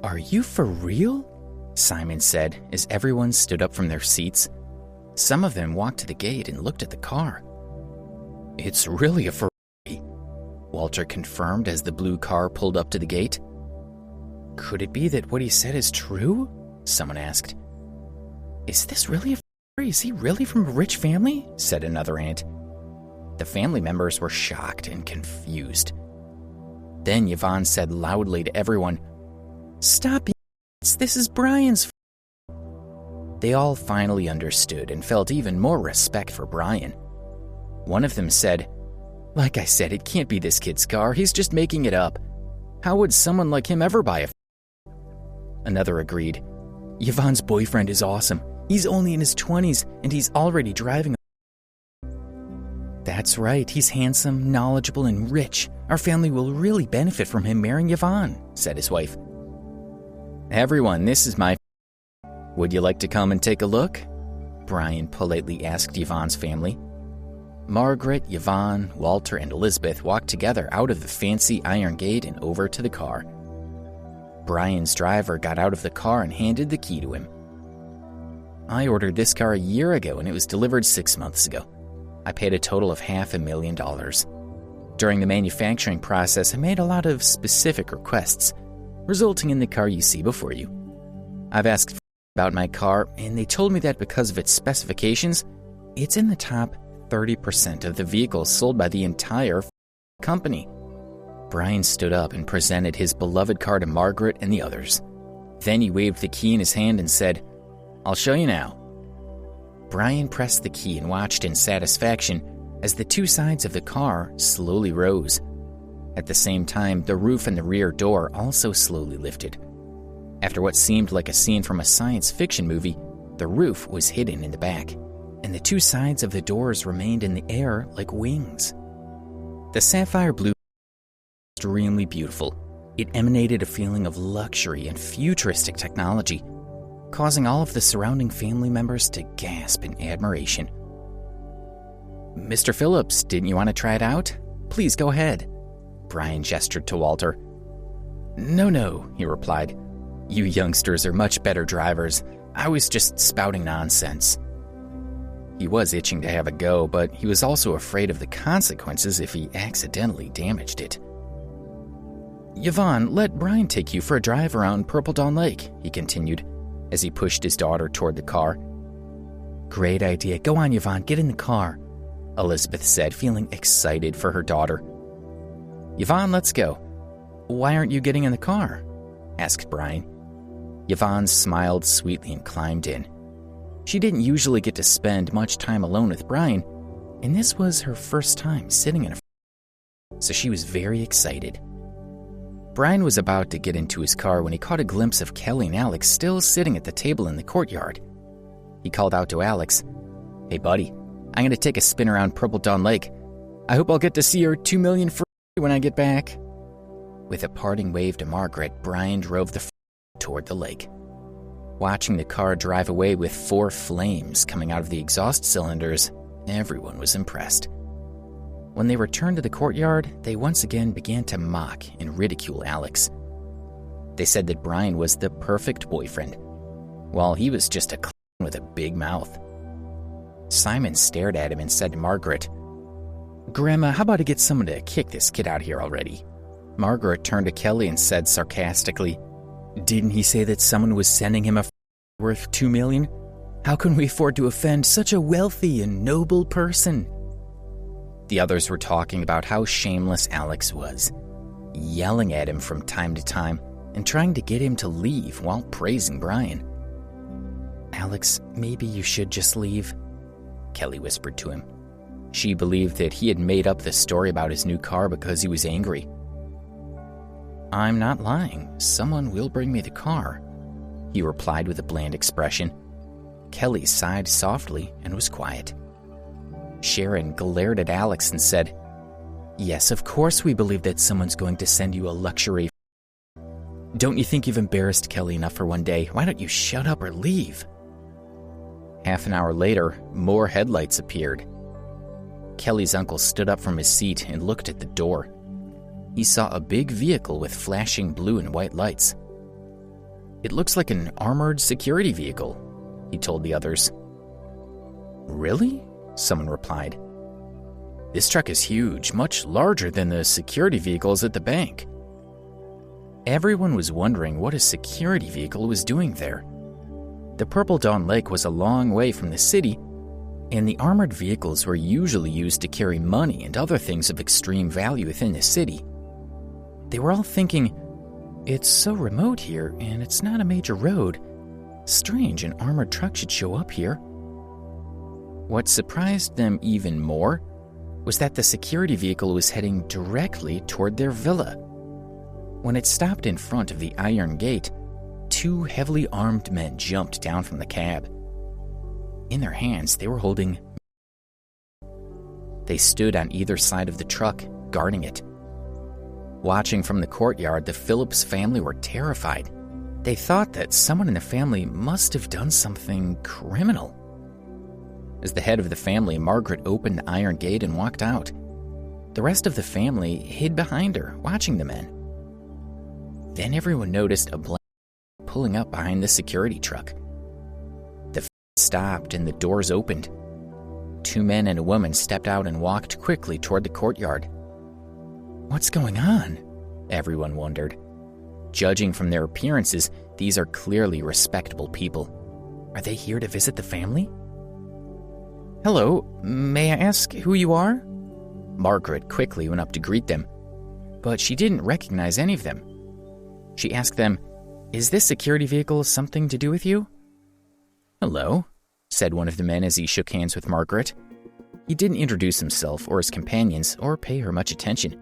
"Are you for real?" Simon said as everyone stood up from their seats. Some of them walked to the gate and looked at the car. "It's really a Ferrari," Walter confirmed as the blue car pulled up to the gate. "Could it be that what he said is true?" someone asked. "Is this really a Ferrari? Is he really from a rich family?" said another aunt. The family members were shocked and confused. Then Yvonne said loudly to everyone, "Stop it! This is Brian's." They all finally understood and felt even more respect for Brian. One of them said, "Like I said, it can't be this kid's car. He's just making it up. How would someone like him ever buy a?" Another agreed, "Yvonne's boyfriend is awesome. He's only in his 20s and he's already driving." "That's right. He's handsome, knowledgeable, and rich. Our family will really benefit from him marrying Yvonne," said his wife. "Everyone, this is my. Would you like to come and take a look?" Brian politely asked Yvonne's family. Margaret, Yvonne, Walter, and Elizabeth walked together out of the fancy iron gate and over to the car. Brian's driver got out of the car and handed the key to him. "I ordered this car a year ago and it was delivered 6 months ago. I paid a total of $500,000. During the manufacturing process, I made a lot of specific requests, resulting in the car you see before you. I've asked about my car, and they told me that because of its specifications, it's in the top 30% of the vehicles sold by the entire company." Brian stood up and presented his beloved car to Margaret and the others. Then he waved the key in his hand and said, "I'll show you now." Brian pressed the key and watched in satisfaction as the two sides of the car slowly rose. At the same time, the roof and the rear door also slowly lifted. After what seemed like a scene from a science fiction movie, the roof was hidden in the back, and the two sides of the doors remained in the air like wings. The sapphire blue was extremely beautiful. It emanated a feeling of luxury and futuristic technology, causing all of the surrounding family members to gasp in admiration. "Mr. Phillips, didn't you want to try it out? Please go ahead." Brian gestured to Walter. No, he replied. "You youngsters are much better drivers. I was just spouting nonsense." He was itching to have a go, but he was also afraid of the consequences if he accidentally damaged it. "Yvonne, let Brian take you for a drive around Purple Dawn Lake," he continued, as he pushed his daughter toward the car. "Great idea. Go on, Yvonne, get in the car," Elizabeth said, feeling excited for her daughter. "Yvonne, let's go." "Why aren't you getting in the car?" asked Brian. Yvonne smiled sweetly and climbed in. She didn't usually get to spend much time alone with Brian, and this was her first time sitting in a so she was very excited. Brian was about to get into his car when he caught a glimpse of Kelly and Alex still sitting at the table in the courtyard. He called out to Alex, "Hey buddy, I'm going to take a spin around Purple Dawn Lake. I hope I'll get to see your $2 million free when I get back." With a parting wave to Margaret, Brian drove the toward the lake. Watching the car drive away with 4 flames coming out of the exhaust cylinders, everyone was impressed. When they returned to the courtyard, they once again began to mock and ridicule Alex. They said that Brian was the perfect boyfriend, while he was just a clown with a big mouth. Simon stared at him and said to Margaret, "Grandma, how about I get someone to kick this kid out here already?" Margaret turned to Kelly and said sarcastically, "Didn't he say that someone was sending him a worth $2 million? How can we afford to offend such a wealthy and noble person?" The others were talking about how shameless Alex was, yelling at him from time to time and trying to get him to leave while praising Brian. "Alex, maybe you should just leave," Kelly whispered to him. She believed that he had made up the story about his new car because he was angry. "I'm not lying. Someone will bring me the car," he replied with a bland expression. Kelly sighed softly and was quiet. Sharon glared at Alex and said, "Yes, of course we believe that someone's going to send you a luxury. Don't you think you've embarrassed Kelly enough for one day? Why don't you shut up or leave?" Half an hour later, more headlights appeared. Kelly's uncle stood up from his seat and looked at the door. He saw a big vehicle with flashing blue and white lights. "It looks like an armored security vehicle," he told the others. "Really?" someone replied. "This truck is huge, much larger than the security vehicles at the bank." Everyone was wondering what a security vehicle was doing there. The Purple Dawn Lake was a long way from the city, and the armored vehicles were usually used to carry money and other things of extreme value within the city. They were all thinking, "It's so remote here, and it's not a major road. Strange, an armored truck should show up here." What surprised them even more was that the security vehicle was heading directly toward their villa. When it stopped in front of the iron gate, 2 heavily armed men jumped down from the cab. In their hands, they were holding. They stood on either side of the truck, guarding it. Watching from the courtyard, the Phillips family were terrified. They thought that someone in the family must have done something criminal. As the head of the family, Margaret opened the iron gate and walked out. The rest of the family hid behind her, watching the men. Then everyone noticed a blanket pulling up behind the security truck. The stopped and the doors opened. 2 men and a woman stepped out and walked quickly toward the courtyard. "What's going on?" everyone wondered. Judging from their appearances, these are clearly respectable people. Are they here to visit the family? "Hello, may I ask who you are?" Margaret quickly went up to greet them, but she didn't recognize any of them. She asked them, "Is this security vehicle something to do with you?" "Hello," said one of the men as he shook hands with Margaret. He didn't introduce himself or his companions or pay her much attention.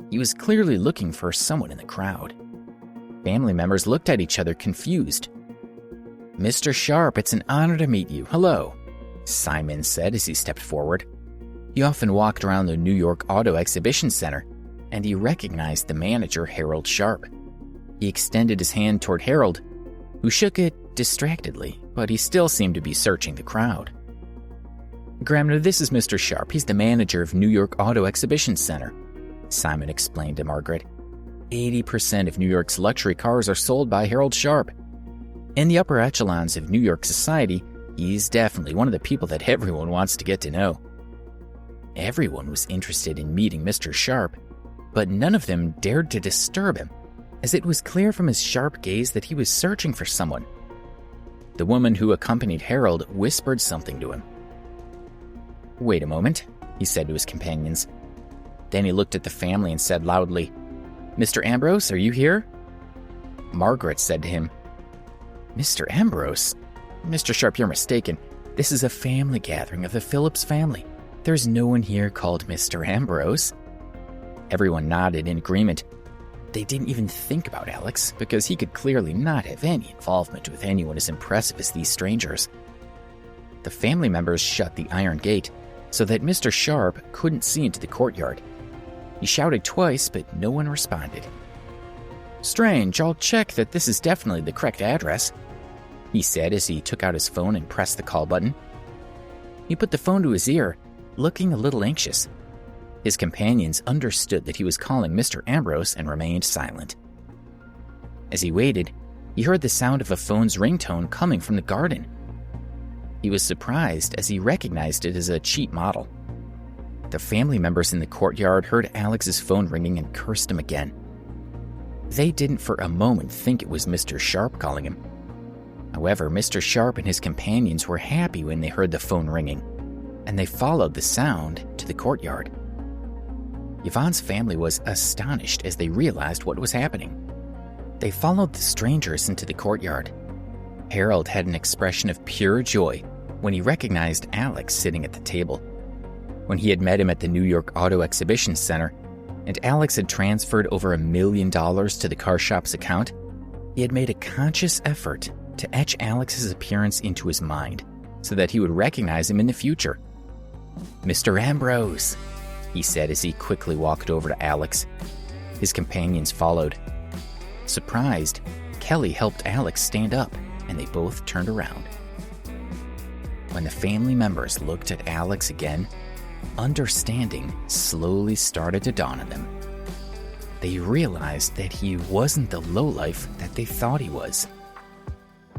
He was clearly looking for someone in the crowd. Family members looked at each other confused. "Mr. Sharp, it's an honor to meet you. Hello," Simon said as he stepped forward. He often walked around the New York Auto Exhibition Center, and he recognized the manager, Harold Sharp. He extended his hand toward Harold, who shook it distractedly, but he still seemed to be searching the crowd. "Grandma, this is Mr. Sharp. He's the manager of New York Auto Exhibition Center," Simon explained to Margaret. 80% of New York's luxury cars are sold by Harold Sharp. In the upper echelons of New York society, he's definitely one of the people that everyone wants to get to know. Everyone was interested in meeting Mr. Sharp, but none of them dared to disturb him, as it was clear from his sharp gaze that he was searching for someone. The woman who accompanied Harold whispered something to him. "Wait a moment," he said to his companions. Then he looked at the family and said loudly, "Mr. Ambrose, are you here?" Margaret said to him, "Mr. Ambrose? Mr. Sharp, you're mistaken. This is a family gathering of the Phillips family. There's no one here called Mr. Ambrose." Everyone nodded in agreement. They didn't even think about Alex, because he could clearly not have any involvement with anyone as impressive as these strangers. The family members shut the iron gate so that Mr. Sharp couldn't see into the courtyard. He shouted twice, but no one responded. "Strange, I'll check that this is definitely the correct address," he said as he took out his phone and pressed the call button. He put the phone to his ear, looking a little anxious. His companions understood that he was calling Mr. Ambrose and remained silent. As he waited, he heard the sound of a phone's ringtone coming from the garden. He was surprised as he recognized it as a cheap model. The family members in the courtyard heard Alex's phone ringing and cursed him again. They didn't for a moment think it was Mr. Sharp calling him. However, Mr. Sharp and his companions were happy when they heard the phone ringing, and they followed the sound to the courtyard. Yvonne's family was astonished as they realized what was happening. They followed the strangers into the courtyard. Harold had an expression of pure joy when he recognized Alex sitting at the table. When he had met him at the New York Auto Exhibition Center, and Alex had transferred over $1 million to the car shop's account, he had made a conscious effort to etch Alex's appearance into his mind so that he would recognize him in the future. "Mr. Ambrose," he said as he quickly walked over to Alex. His companions followed. Surprised, Kelly helped Alex stand up, and they both turned around. When the family members looked at Alex again, understanding slowly started to dawn on them. they realized that he wasn't the lowlife that they thought he was.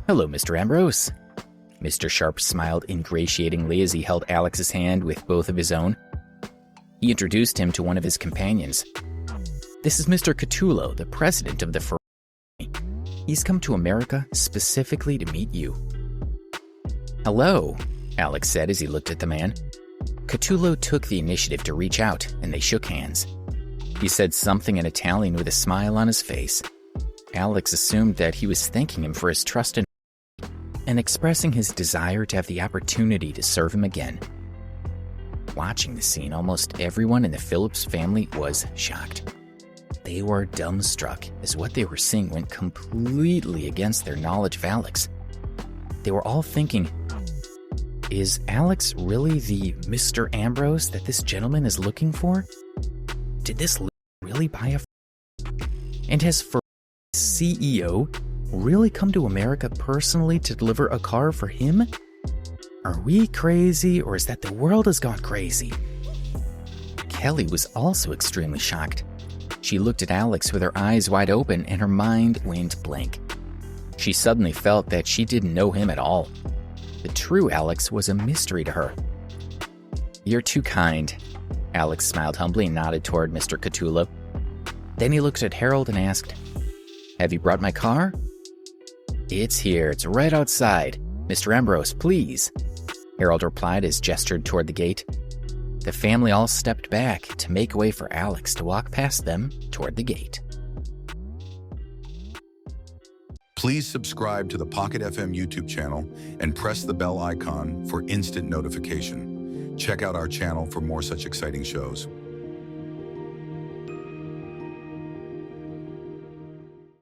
"Hello, Mr. Ambrose." Mr. Sharp smiled ingratiatingly as he held Alex's hand with both of his own. He introduced him to one of his companions. "This is Mr. Catullo, the president of the Ferrari. He's come to America specifically to meet you." "Hello," Alex said as he looked at the man. Catullo took the initiative to reach out, and they shook hands. He said something in Italian with a smile on his face. Alex assumed that he was thanking him for his trust and expressing his desire to have the opportunity to serve him again. Watching the scene, almost everyone in the Phillips family was shocked. They were dumbstruck as what they were seeing went completely against their knowledge of Alex. They were all thinking, is Alex really the Mr. Ambrose that this gentleman is looking for? Did this really buy a And has Ferrari CEO really come to America personally to deliver a car for him? Are we crazy, or is that the world has gone crazy? Kelly was also extremely shocked. She looked at Alex with her eyes wide open and her mind went blank. She suddenly felt that she didn't know him at all. The true Alex was a mystery to her. "You're too kind." Alex smiled humbly and nodded toward Mr. Catullo. Then he looked at Harold and asked, "Have you brought my car?" "It's here. It's right outside. Mr. Ambrose, please," Harold replied as gestured toward the gate. The family all stepped back to make way for Alex to walk past them toward the gate. Please subscribe to the Pocket FM YouTube channel and press the bell icon for instant notification. Check out our channel for more such exciting shows.